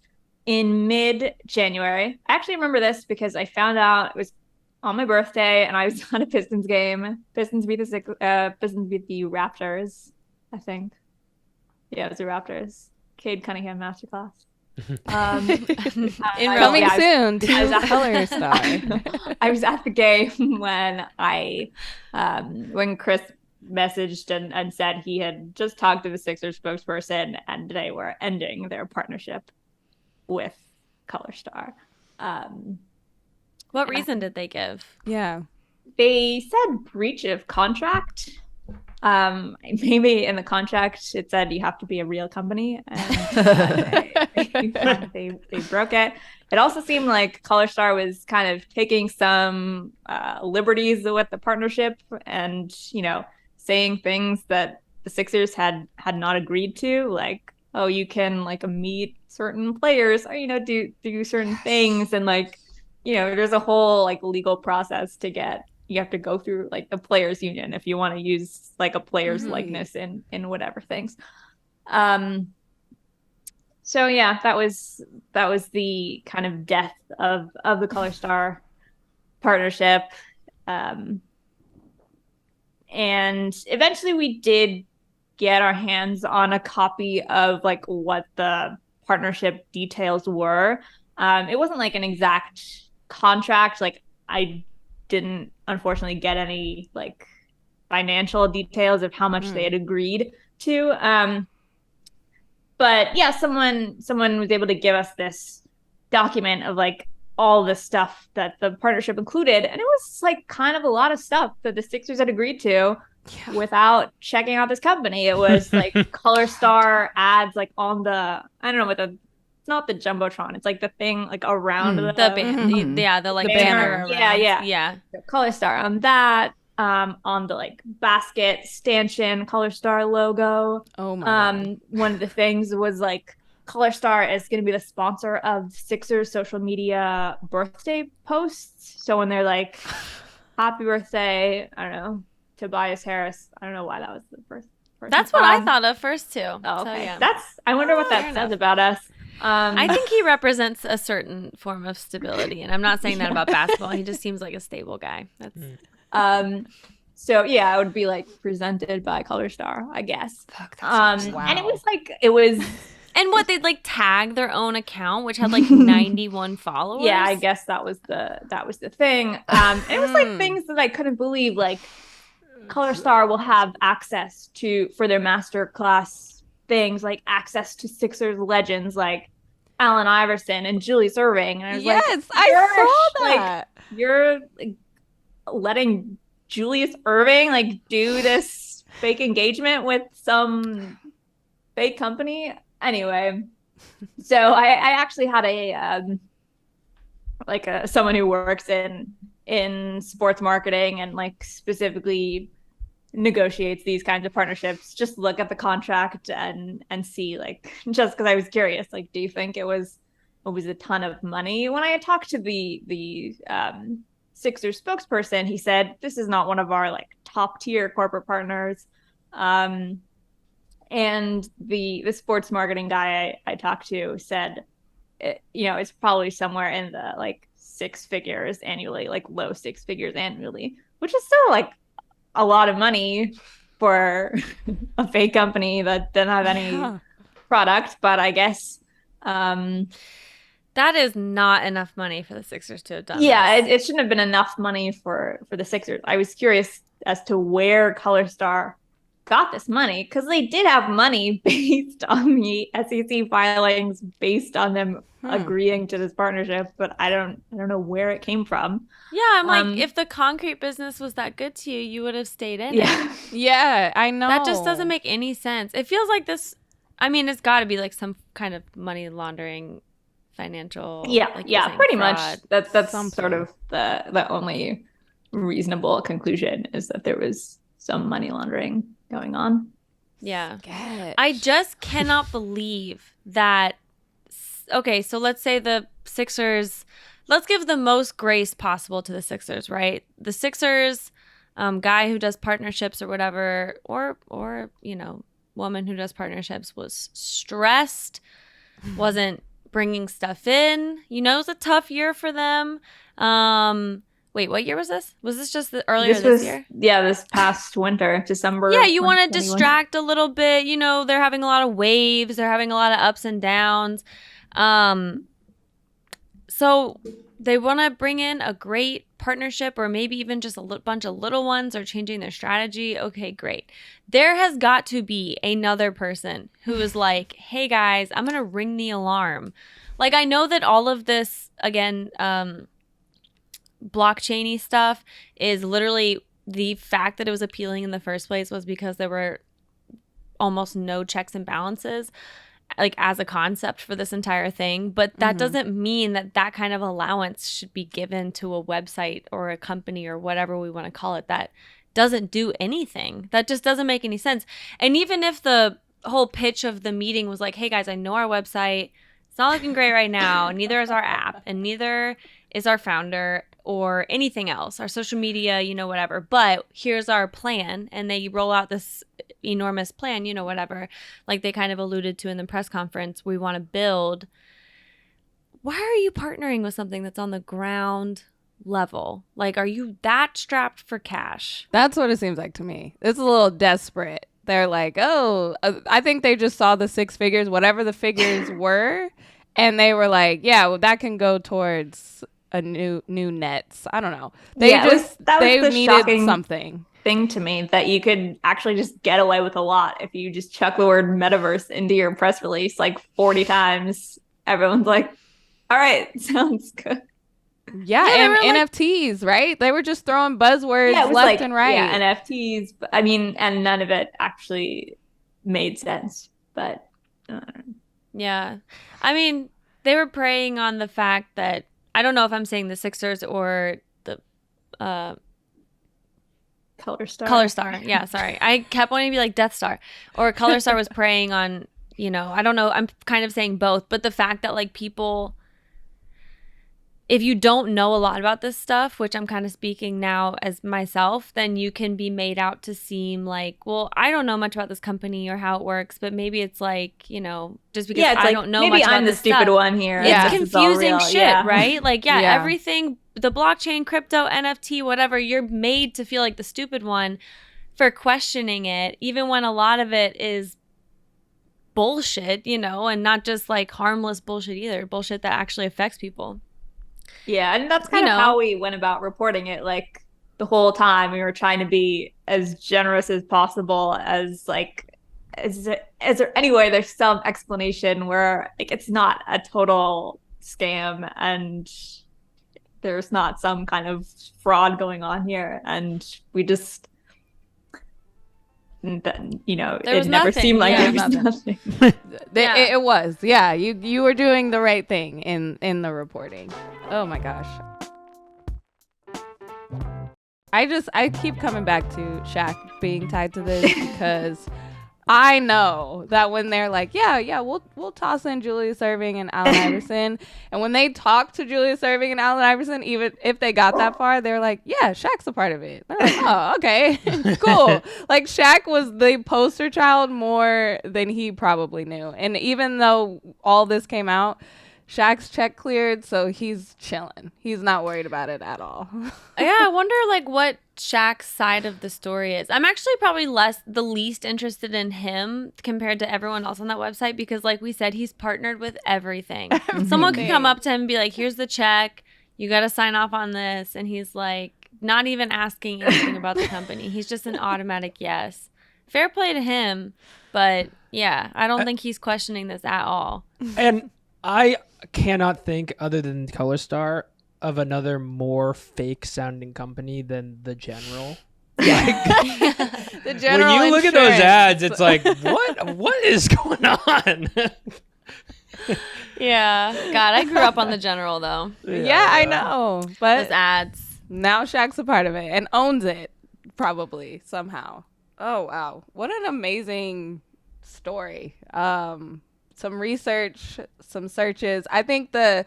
S2: in mid-January, I actually remember this because I found out it was on my birthday and I was at a Pistons game. Pistons beat the Raptors, I think. Yeah, it was the Raptors. Cade Cunningham masterclass.
S3: Coming soon to Color Star.
S2: I was at the game when Chris messaged and said he had just talked to the Sixers spokesperson and they were ending their partnership with Color Star.
S4: What reason did they give?
S3: Yeah.
S2: They said breach of contract. Maybe in the contract it said you have to be a real company, and they broke it. It also seemed like Color Star was kind of taking some liberties with the partnership, and saying things that the Sixers had not agreed to, like, oh, you can like meet certain players, or do certain things, and like there's a whole like legal process to get. You have to go through like the players union if you want to use like a player's likeness in whatever things. So yeah, that was the kind of death of the Color Star partnership. And eventually we did get our hands on a copy of like what the partnership details were. It wasn't like an exact contract. Like I didn't unfortunately get any like financial details of how much they had agreed to. But yeah, someone was able to give us this document of like all the stuff that the partnership included, and it was like kind of a lot of stuff that the Sixers had agreed to without checking out this company. It was like Color Star ads like on the, I don't know what not the Jumbotron. It's like the thing like around the like
S3: the banner.
S2: Yeah. Color Star on that. On the like basket stanchion Color Star logo.
S3: Oh my God.
S2: One of the things was like Color Star is going to be the sponsor of Sixers social media birthday posts. So when they're like, "Happy birthday," I don't know, Tobias Harris. I don't know why that was the first.
S4: That's what I thought of first too.
S2: Oh, okay.
S4: So, yeah.
S2: I wonder what that says about us.
S4: I think he represents a certain form of stability, and I'm not saying that about basketball. He just seems like a stable guy. That's
S2: So yeah, it would be like presented by Color Star, I guess.
S5: Fuck,
S2: And it was
S4: and what they'd like tag their own account, which had like 91 followers.
S2: Yeah, I guess that was the thing. It was like things that I couldn't believe, like Color Star will have access to, for their master class things, like access to Sixers legends like Allen Iverson and Julius Erving. And I was
S3: I saw that.
S2: Like, you're like, letting Julius Erving like do this fake engagement with some fake company. Anyway, so I actually had someone who works in sports marketing and like specifically negotiates these kinds of partnerships, just look at the contract and see, like, just because I was curious, like, do you think it was a ton of money? When I had talked to the Sixers spokesperson, he said this is not one of our like top tier corporate partners. And the sports marketing guy I talked to said, it's probably somewhere in the like six figures annually, like low six figures annually, which is still like a lot of money for a fake company that didn't have any product. But I guess
S4: That is not enough money for the Sixers to have done.
S2: Yeah,
S4: this.
S2: it shouldn't have been enough money for the Sixers. I was curious as to where Color Star got this money, because they did have money based on the SEC filings, based on them agreeing to this partnership, but I don't know where it came from.
S4: Yeah, I'm like, if the concrete business was that good to you, you would have stayed in it.
S3: Yeah, I know.
S4: That just doesn't make any sense. It feels like this. I mean, it's got to be like some kind of money laundering, financial.
S2: Yeah,
S4: like
S2: yeah, pretty
S4: fraud.
S2: much. That's
S3: Something.
S2: sort of the only reasonable conclusion, is that there was some money laundering going on.
S4: Yeah.
S3: Sketch.
S4: I just cannot believe that. Okay, so let's say the Sixers, let's give the most grace possible to the Sixers, right? The Sixers, guy who does partnerships or whatever, or woman who does partnerships was stressed, wasn't bringing stuff in. It was a tough year for them. Wait, what year was this? Was this just earlier this year?
S2: Yeah, this past winter, December.
S4: Yeah, you want to
S2: 2021.
S4: distract a little bit. They're having a lot of waves. They're having a lot of ups and downs. So they want to bring in a great partnership, or maybe even just a bunch of little ones, or changing their strategy. Okay, great. There has got to be another person who is like, hey guys, I'm going to ring the alarm. Like, I know that all of this, again, blockchain-y stuff is literally the fact that it was appealing in the first place was because there were almost no checks and balances, like, as a concept for this entire thing. But that doesn't mean that kind of allowance should be given to a website or a company or whatever we want to call it that doesn't do anything. That just doesn't make any sense. And even if the whole pitch of the meeting was like, hey guys, I know our website, it's not looking great right now, neither is our app, and neither is our founder or anything else, our social media, whatever, but here's our plan, and they roll out this enormous plan, whatever, like they kind of alluded to in the press conference, we want to build. Why are you partnering with something that's on the ground level? Like, are you that strapped for cash?
S3: That's what it seems like to me. It's a little desperate. They're like, I think they just saw the 6 figures, whatever the figures were, and they were like, yeah, well, that can go towards a new nets. I don't know. They
S2: the
S3: needed
S2: shocking
S3: something
S2: thing to me, that you could actually just get away with a lot if you just chuck the word metaverse into your press release like 40 times. Everyone's like, all right, sounds good.
S3: Yeah, and NFTs, right? They were just throwing buzzwords left and right.
S2: Yeah, NFTs. I mean, and none of it actually made sense. But
S4: yeah, I mean, they were preying on the fact that, I don't know if I'm saying the Sixers or the
S2: Color Star.
S4: Color Star. Yeah, sorry. I kept wanting to be like Death Star. Or Color Star was preying on, I don't know. I'm kind of saying both. But the fact that, like, people, if you don't know a lot about this stuff, which I'm kind of speaking now as myself, then you can be made out to seem like, well, I don't know much about this company or how it works, but maybe it's like, just because I don't know much about
S2: I'm the
S4: this
S2: stupid
S4: stuff,
S2: one here.
S4: it's
S2: This is all
S4: confusing
S2: real.
S4: shit,
S2: Yeah.
S4: right? Like, everything, the blockchain, crypto, NFT, whatever, you're made to feel like the stupid one for questioning it, even when a lot of it is bullshit, and not just like harmless bullshit either, bullshit that actually affects people.
S2: Yeah, and that's kind of how we went about reporting it. Like, the whole time we were trying to be as generous as possible, as like, is there any way there's some explanation where, like, it's not a total scam and there's not some kind of fraud going on here, and we just, it never
S4: nothing.
S2: seemed like
S4: Yeah,
S2: there was nothing.
S3: It was. Yeah, you were doing the right thing in the reporting. Oh my gosh. I keep coming back to Shaq being tied to this because I know that when they're like, yeah, we'll toss in Julius Erving and Allen Iverson, and when they talk to Julius Erving and Allen Iverson, even if they got that far, they're like, yeah, Shaq's a part of it. They're like, oh, okay, cool. Like, Shaq was the poster child more than he probably knew, and even though all this came out, Shaq's check cleared, so he's chilling. He's not worried about it at all.
S4: Yeah, I wonder like what Shaq's side of the story is. I'm actually probably the least interested in him compared to everyone else on that website because like we said, he's partnered with everything. Someone could come up to him and be like, here's the check. You got to sign off on this. And he's like, not even asking anything about the company. He's just an automatic yes. Fair play to him. But yeah, I don't think he's questioning this at all.
S1: And I cannot think, other than Color Star, of another more fake sounding company than The General.
S3: The General
S1: when you look at those
S3: Insurance.
S1: ads, it's like, what is going on?
S4: Yeah. God, I grew up on The General though.
S3: Yeah, I know.
S4: Those
S3: But
S4: ads.
S3: now Shaq's a part of it and owns it, probably, somehow. Oh, wow. What an amazing story. Some research, some searches. I think the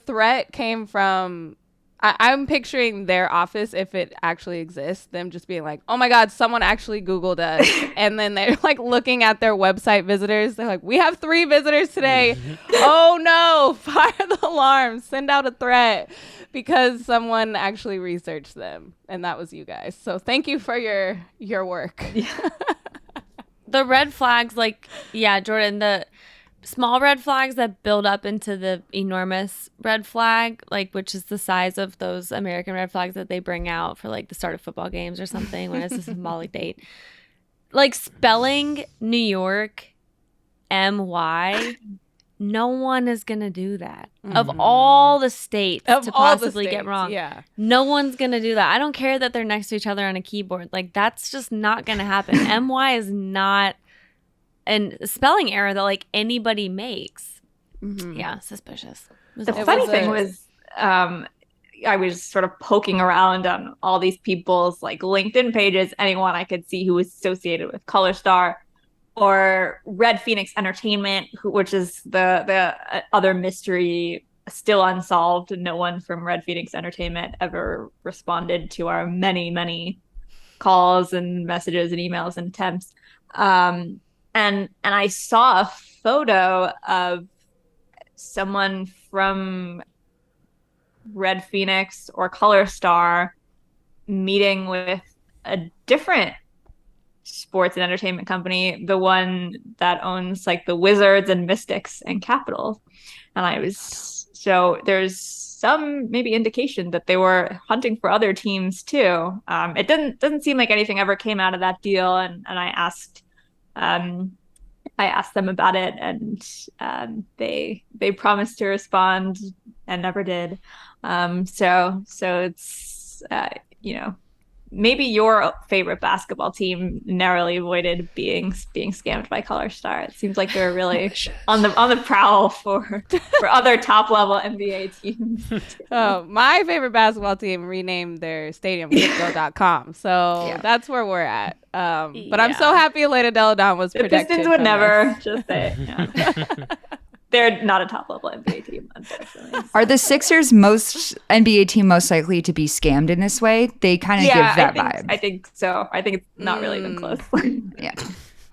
S3: threat came from, I'm picturing their office, if it actually exists, them just being like, oh my God, someone actually Googled us. And then they're like looking at their website visitors. They're like, we have 3 visitors today. Oh no, fire the alarm, send out a threat, because someone actually researched them. And that was you guys. So thank you for your work.
S4: The red flags, like, yeah, Jordan, the small red flags that build up into the enormous red flag, like, which is the size of those American red flags that they bring out for like the start of football games or something when it's a symbolic date. Like spelling New York MY, no one is going to do that. Of all the states
S3: Of
S4: to
S3: all the
S4: possibly get
S3: states,
S4: wrong.
S3: yeah.
S4: No one's going to do that. I don't care that they're next to each other on a keyboard. Like, that's just not going to happen. MY is not a spelling error that, like, anybody makes. Yeah, suspicious.
S2: The funny thing was, I was sort of poking around on all these people's like LinkedIn pages, anyone I could see who was associated with Color Star or Red Phoenix Entertainment, which is the other mystery still unsolved. No one from Red Phoenix Entertainment ever responded to our many calls and messages and emails and attempts. And I saw a photo of someone from Red Phoenix or Color Star meeting with a different sports and entertainment company, the one that owns like the Wizards and Mystics and Capitals. And so there's some maybe indication that they were hunting for other teams too. It doesn't seem like anything ever came out of that deal, and I asked them about it, and they promised to respond and never did. So it's maybe your favorite basketball team narrowly avoided being scammed by Color Star. It seems like they're really on the prowl for other top level NBA teams.
S3: Oh, my favorite basketball team renamed their stadium Crypto.com. So that's where we're at. But I'm so happy Elena Deladon was
S2: The
S3: protected.
S2: Pistons would
S3: from
S2: never
S3: this.
S2: just say it. They're not a top level NBA team, unfortunately.
S5: Are the Sixers most NBA team most likely to be scammed in this way? They kind of give that vibe.
S2: I think so. I think it's not really even close.
S5: Yeah.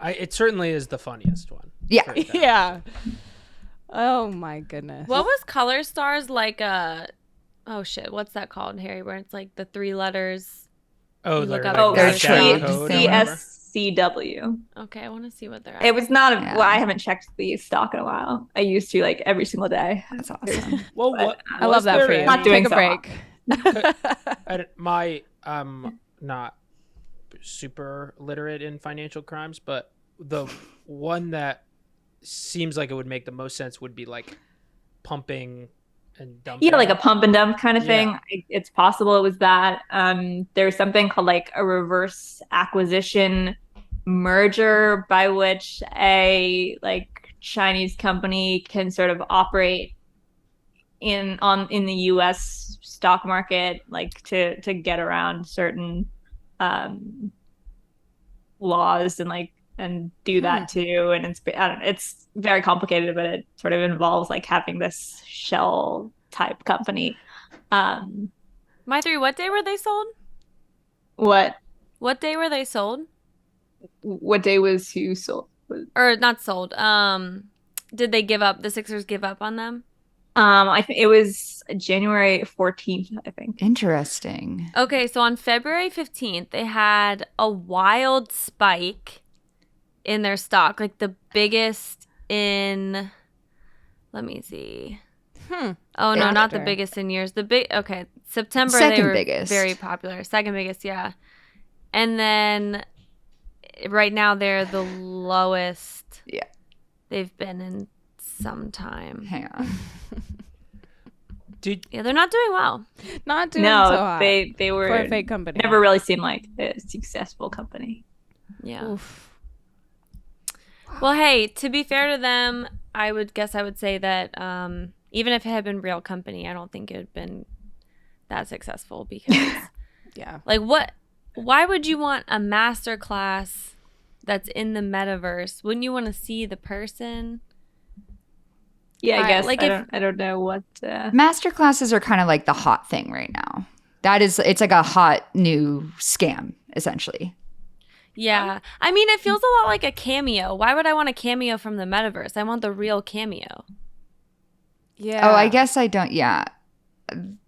S1: It certainly is the funniest one.
S5: Yeah.
S1: for that.
S3: Yeah. Oh my goodness.
S4: What was Color Stars like? Oh shit, what's that called, Harry? Where it's like the 3 letters.
S1: Oh,
S4: You look
S1: they're
S4: up-
S1: like
S4: Oh,
S5: they're
S1: NASDAQ
S5: trade
S1: code or whatever.
S2: CSCW.
S4: Okay, I want to see what they're at.
S2: It was not
S5: Yeah.
S2: well, I haven't checked the stock in a while. I used to like every single day.
S5: That's awesome.
S1: Well,
S2: But,
S1: what
S3: I love that for you.
S2: Not doing
S3: Take a
S2: so
S3: break.
S1: my not super literate in financial crimes, but the one that seems like it would make the most sense would be like pumping and dumping.
S2: Yeah, like a pump and dump kind of thing.
S1: Yeah.
S2: It's possible it was that. There's something called like a reverse acquisition merger by which a like Chinese company can sort of operate in the US stock market, like to get around certain laws and do that too. And it's very complicated, but it sort of involves like having this shell type company.
S4: Maitreyi, what day were they sold?
S2: What
S4: What day were they sold?
S2: day was who sold?
S4: Or not sold. Did they give up? The Sixers give up on them?
S2: I think it was January 14th, I think.
S5: Interesting.
S4: Okay, so on February 15th, they had a wild spike in their stock, like the biggest in, let me see. Oh, no, not the biggest in years. September,
S5: Second
S4: they were
S5: biggest.
S4: very popular. Second biggest, yeah. And then right now, they're the lowest they've been in some time.
S5: Hang on.
S4: Yeah, they're not doing well.
S3: Not doing so hot.
S2: They were
S3: for a fake company.
S2: Never really seemed like a successful company.
S4: Yeah.
S3: Oof.
S4: Well, hey, to be fair to them, I would say that even if it had been real company, I don't think it had been that successful because
S3: Yeah.
S4: like why would you want a master class that's in the metaverse? Wouldn't you want to see the person?
S2: Yeah, I guess.
S4: like
S2: I don't know what.
S5: Master classes are kind of like the hot thing right now. It's like a hot new scam, essentially.
S4: Yeah. I mean, it feels a lot like a cameo. Why would I want a cameo from the metaverse? I want the real cameo.
S3: Yeah.
S5: Oh, I guess I don't. Yeah.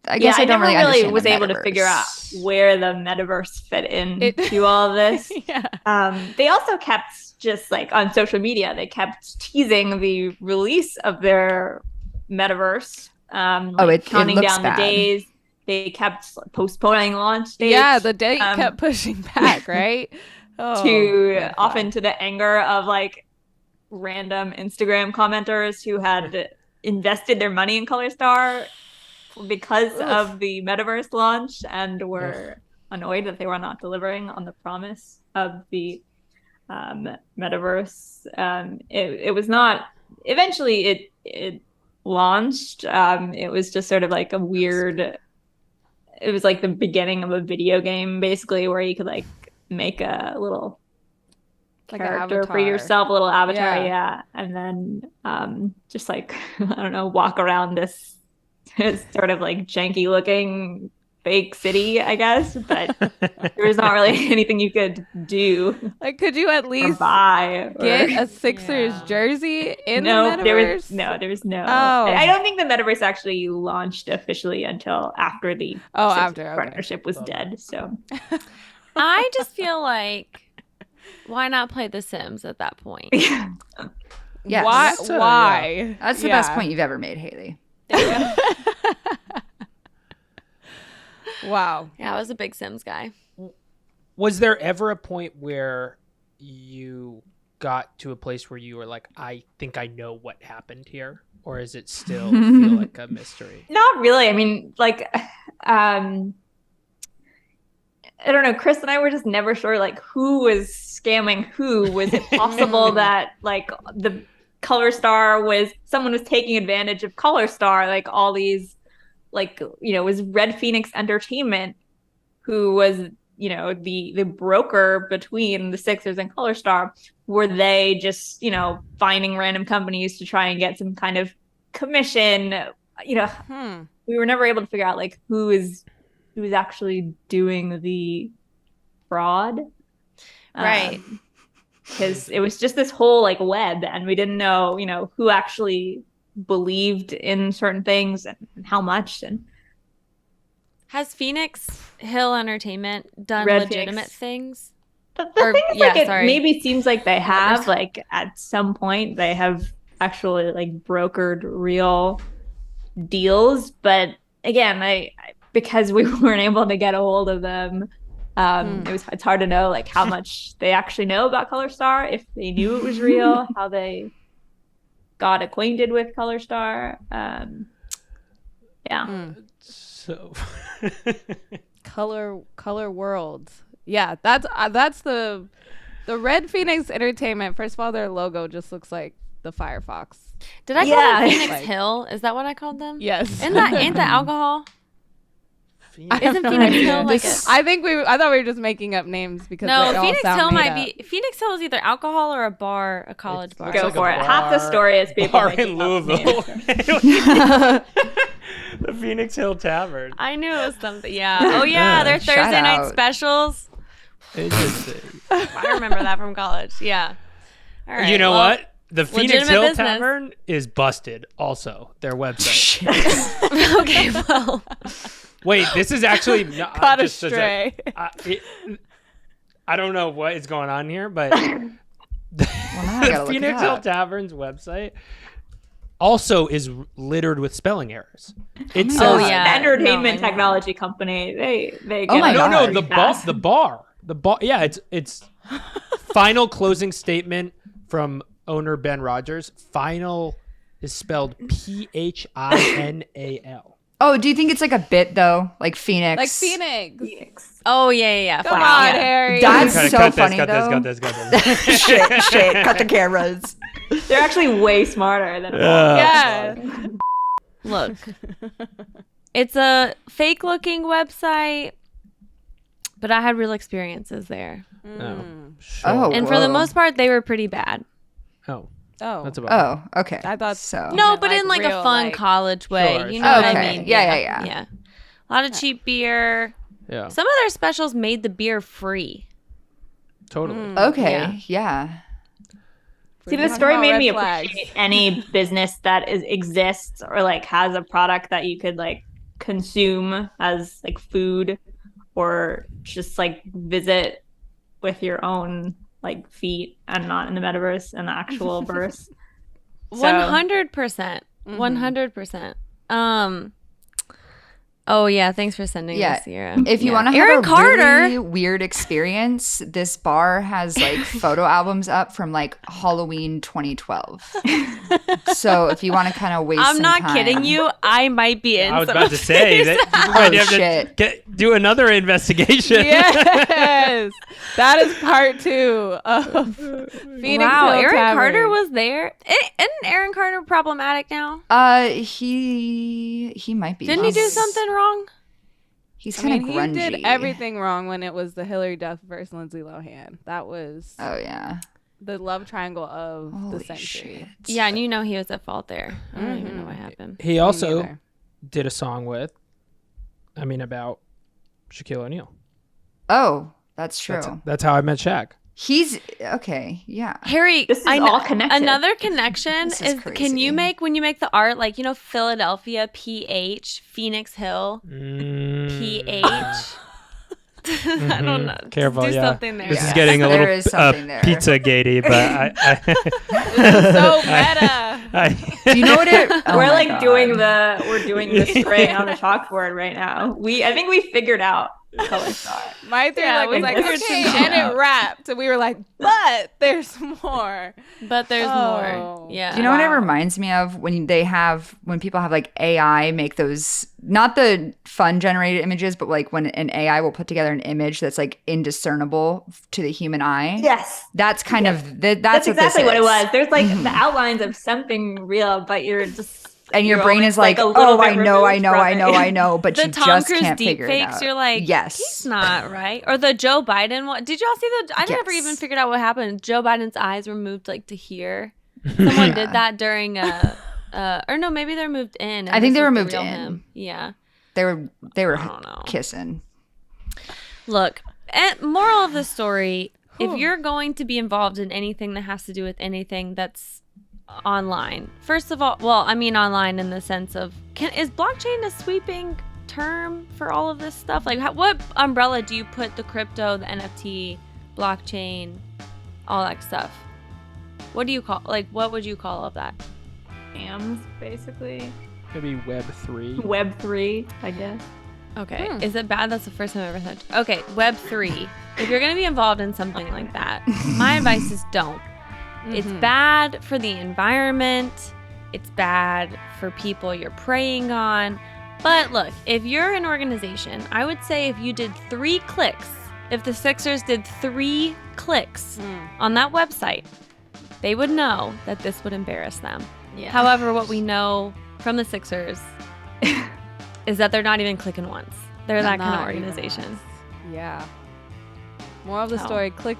S5: I guess I don't
S2: never
S5: really understand
S2: was
S5: the
S2: able to
S5: metaverse.
S2: figure out where the metaverse fit into all of this.
S3: Yeah.
S2: They also kept just like on social media, they kept teasing the release of their metaverse.
S5: It
S2: counting
S5: looks
S2: down
S5: bad.
S2: the days. They kept postponing launch dates.
S3: Yeah, the date kept pushing back, right?
S2: Often to the anger of like random Instagram commenters who had invested their money in ColorStar because of the metaverse launch and were annoyed that they were not delivering on the promise of the metaverse. It was not. Eventually, it launched. It was just sort of like a weird. It was like the beginning of a video game, basically, where you could like make a little
S3: Like
S2: character
S3: an
S2: for yourself, a little avatar,
S3: Yeah.
S2: and then just like I don't know, walk around this sort of like janky looking fake city, I guess, but there was not really anything you could do.
S3: Like, could you at
S2: Or
S3: least
S2: buy
S3: get a Sixers jersey in the metaverse?
S2: There was no.
S3: Oh.
S2: I don't think the metaverse actually launched officially until after the partnership was dead. So
S4: I just feel like, why not play The Sims at that point?
S5: Yes.
S3: Why?
S5: That's the best point you've ever made, Haley.
S3: Wow.
S4: Yeah, I was a big Sims guy.
S1: Was there ever a point where you got to a place where you were like, I think I know what happened here? Or is it still feel like a mystery?
S2: Not really. I mean, like, I don't know. Chris and I were just never sure, like, who was scamming who. Was it possible that, like, the ColorStar someone was taking advantage of ColorStar, like all these, like, was Red Phoenix Entertainment, who was, the broker between the Sixers and ColorStar. Were they just, finding random companies to try and get some kind of commission? We were never able to figure out like who is actually doing the fraud,
S4: Right?
S2: Because it was just this whole like web, and we didn't know, who actually believed in certain things and how much. And
S4: Has Phoenix Hill Entertainment done
S2: Red
S4: legitimate
S2: Phoenix.
S4: things?
S2: The thing is, like,
S4: sorry.
S2: maybe seems like they have, like, at some point they have actually like brokered real deals, but again, because we weren't able to get a hold of them, it's hard to know like how much they actually know about ColorStar, if they knew it was real, how they got acquainted with ColorStar.
S1: So
S3: Color World. Yeah, that's the Red Phoenix Entertainment. First of all, their logo just looks like the Firefox.
S4: Did I call them Phoenix
S3: Like-
S4: Hill? Is that what I called them?
S3: Yes.
S4: Ain't the alcohol?
S3: I have
S4: Isn't
S3: no
S4: Phoenix
S3: idea.
S4: Hill like
S3: I thought we were just making up names because
S4: No,
S3: they all
S4: Phoenix
S3: sound
S4: Hill
S3: made
S4: might
S3: up.
S4: be. Phoenix Hill is either alcohol or a bar, a college bar.
S2: Go
S1: like
S2: for
S1: a
S2: it. Half the
S1: bar-
S2: story is people
S1: bar in
S2: making up
S1: Louisville.
S2: names.
S1: The Phoenix Hill Tavern.
S4: I knew it was something. Yeah. Oh yeah, their
S5: Shout
S4: Thursday night
S5: out.
S1: specials.
S4: I remember that from college. Yeah. All right.
S1: You know
S4: well,
S1: what? The Phoenix
S4: Legitimate
S1: Hill
S4: business.
S1: Tavern is busted. Also, their website.
S4: Okay, well,
S1: Wait, this is actually not
S3: Caught
S1: just as
S3: astray.
S1: I don't know what is going on here, but
S5: now I gotta
S1: the
S5: look
S1: Phoenix
S5: it
S1: Hill
S5: up.
S1: Tavern's website also is littered with spelling errors. It
S5: my
S1: says
S5: God.
S4: yeah.
S2: Entertainment
S4: No, I know.
S2: technology company. They
S5: Oh my
S2: get it
S5: God.
S1: no,
S2: pretty
S1: the
S2: fast.
S1: bar. Yeah, it's final closing statement from owner Ben Rogers. Final is spelled PHINAL.
S5: Oh, do you think it's like a bit though? Like Phoenix?
S3: Like Phoenix.
S4: oh yeah.
S3: Come
S4: Wow.
S3: on, Harry.
S5: That's
S1: Cut
S5: so funny
S1: cut
S5: though.
S1: this.
S5: shit, cut the cameras.
S2: They're actually way smarter than.
S3: Yeah.
S4: Look, it's a fake-looking website, but I had real experiences there,
S5: Oh,
S4: and for the
S5: whoa.
S4: most part, they were pretty bad.
S1: Oh,
S3: Oh.
S1: that's about
S5: Oh, okay.
S3: I thought
S5: so.
S4: No,
S3: meant
S4: but in like a
S3: real,
S4: fun
S3: like-
S4: college way.
S1: Sure,
S4: You know what
S5: Okay.
S4: I mean?
S5: Yeah.
S4: Yeah. A lot of cheap beer.
S1: yeah,
S4: Some of their specials made the beer free.
S1: totally.
S5: Okay, yeah.
S2: See,
S3: We're
S2: the
S3: talking
S2: story
S3: about
S2: made
S3: red
S2: me
S3: flags.
S2: appreciate any business that exists or like has a product that you could like consume as like food or just like visit with your own like feet and not in the metaverse and the actual verse. So-
S4: 100%. 100%. Oh yeah, thanks for sending
S5: Yeah.
S4: this, Sierra.
S5: If you
S4: Yeah.
S5: want to have
S4: Aaron
S5: a
S4: Carter.
S5: really weird experience, this bar has like photo albums up from like Halloween 2012. So if you want to kind of waste
S4: I'm
S5: some
S4: not
S5: time-
S4: kidding you. I might be in.
S1: I was
S4: some
S1: about
S4: of
S1: to say
S4: these.
S1: that you
S5: Oh,
S1: might have
S5: shit.
S1: to do another investigation.
S3: Yes. That is part 2 of Phoenix
S4: Wow,
S3: Hill
S4: Aaron
S3: Tavern.
S4: Carter was there. Isn't Aaron Carter problematic now?
S5: He might be.
S4: Didn't he do something wrong?
S5: He's
S3: I
S5: kind
S3: mean,
S5: of
S3: he
S5: grungy.
S3: did everything wrong when it was the Hillary Duff versus Lindsay Lohan. That was
S5: Oh yeah.
S3: the love triangle of the
S5: Holy
S3: century.
S5: shit.
S4: Yeah, and you know he was at fault there. I don't even know what happened.
S1: He
S3: Me
S1: also
S3: neither.
S1: did a song about Shaquille O'Neal.
S5: Oh, that's true.
S1: That's how I met Shaq.
S5: He's okay. Yeah.
S4: Harry,
S2: This is
S4: I know,
S2: all connected.
S4: Another connection
S5: This is
S4: is can
S5: crazy.
S4: you make when you make the art like Philadelphia PH Phoenix Hill PH I don't know. Just
S1: Careful,
S4: do
S1: yeah.
S4: something there.
S1: This is
S4: Yeah.
S1: getting a
S5: There
S1: little
S5: is something there.
S1: pizza gatey, but
S3: So meta.
S5: Do you know what it? Oh
S2: we're
S5: my
S2: like
S5: God.
S2: doing the string on the chalkboard right now. I think we figured out the color star.
S3: My theory
S4: Yeah,
S3: was
S2: we
S3: like,
S2: figured
S3: okay,
S2: some shit
S3: and
S2: out.
S3: it wrapped. And we were like, but there's more.
S4: But there's
S3: Oh.
S4: more. Yeah.
S5: Do you know what it
S3: Wow.
S5: reminds me of when people have like AI make those, not the fun generated images, but like when an AI will put together an image that's like indiscernible to the human eye.
S2: Yes.
S5: That's kind of that's
S2: That's exactly what it
S5: is.
S2: was. There's like the outlines of something real, but you're just
S5: And your
S2: you're
S5: brain
S2: always,
S5: is like,
S2: a little
S5: oh,
S2: bit
S5: I know,
S2: removed from it.
S5: but
S4: the
S5: you
S4: Tom
S5: just
S4: Cruise
S5: can't
S4: deep
S5: figure it
S4: fakes,
S5: out.
S4: you're like,
S5: yes,
S4: he's not right. Or the Joe Biden one. Did y'all see the? I never
S5: Yes.
S4: even figured out what happened. Joe Biden's eyes were moved like to here. Someone did that during or no, maybe they're moved in. and
S5: I think
S4: this
S5: they were
S4: was the
S5: moved
S4: real
S5: in.
S4: him. Yeah.
S5: they were
S4: I don't know.
S5: kissing.
S4: Look, and moral of the story: if you're going to be involved in anything that has to do with anything that's online, first of all, well, I mean online in the sense of, is blockchain a sweeping term for all of this stuff? Like, what umbrella do you put the crypto, the NFT, blockchain, all that stuff? What do you call? Like, what would you call all of that?
S2: Scams, basically.
S1: Maybe Web3.
S2: Web3, I guess.
S4: Okay, is it bad? That's the first time I've ever said. Okay, Web3. If you're going to be involved in something like that, my advice is don't. It's bad for the environment. It's bad for people you're preying on. But look, if you're an organization, I would say if you did 3 clicks, if the Sixers did 3 clicks on that website, they would know that this would embarrass them.
S2: Yeah.
S4: However, what we know from the Sixers is that they're not even clicking once. They're that kind of
S3: Not even
S4: organization.
S3: once. Yeah. More of the
S4: Oh.
S3: story, click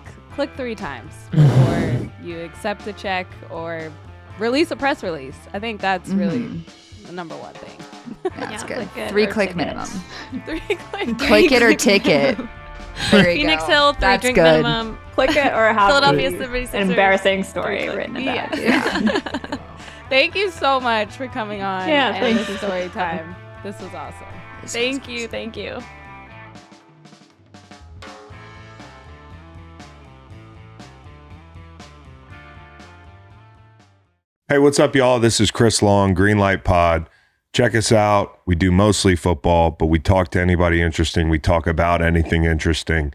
S3: 3 times before you accept a check or release a press release. I think that's really the number one thing.
S5: That's
S4: Yeah,
S5: good.
S2: click it
S5: 3
S2: or
S5: click
S2: ticket.
S5: minimum.
S3: 3 clicks.
S5: Click it or ticket. There you
S4: Phoenix
S5: go.
S4: Hill, 3
S5: That's
S4: drink
S5: good.
S4: minimum.
S2: click it or have
S4: Philadelphia
S2: the-
S4: 76ers.
S2: an embarrassing story written about it.
S3: Yeah. Thank you so much for coming on.
S2: Yeah,
S3: and
S2: thank
S3: this story time. This was awesome.
S4: Thank you.
S6: Hey, what's up, y'all? This is Chris Long, Greenlight Pod. Check us out. We do mostly football, but we talk to anybody interesting. We talk about anything interesting.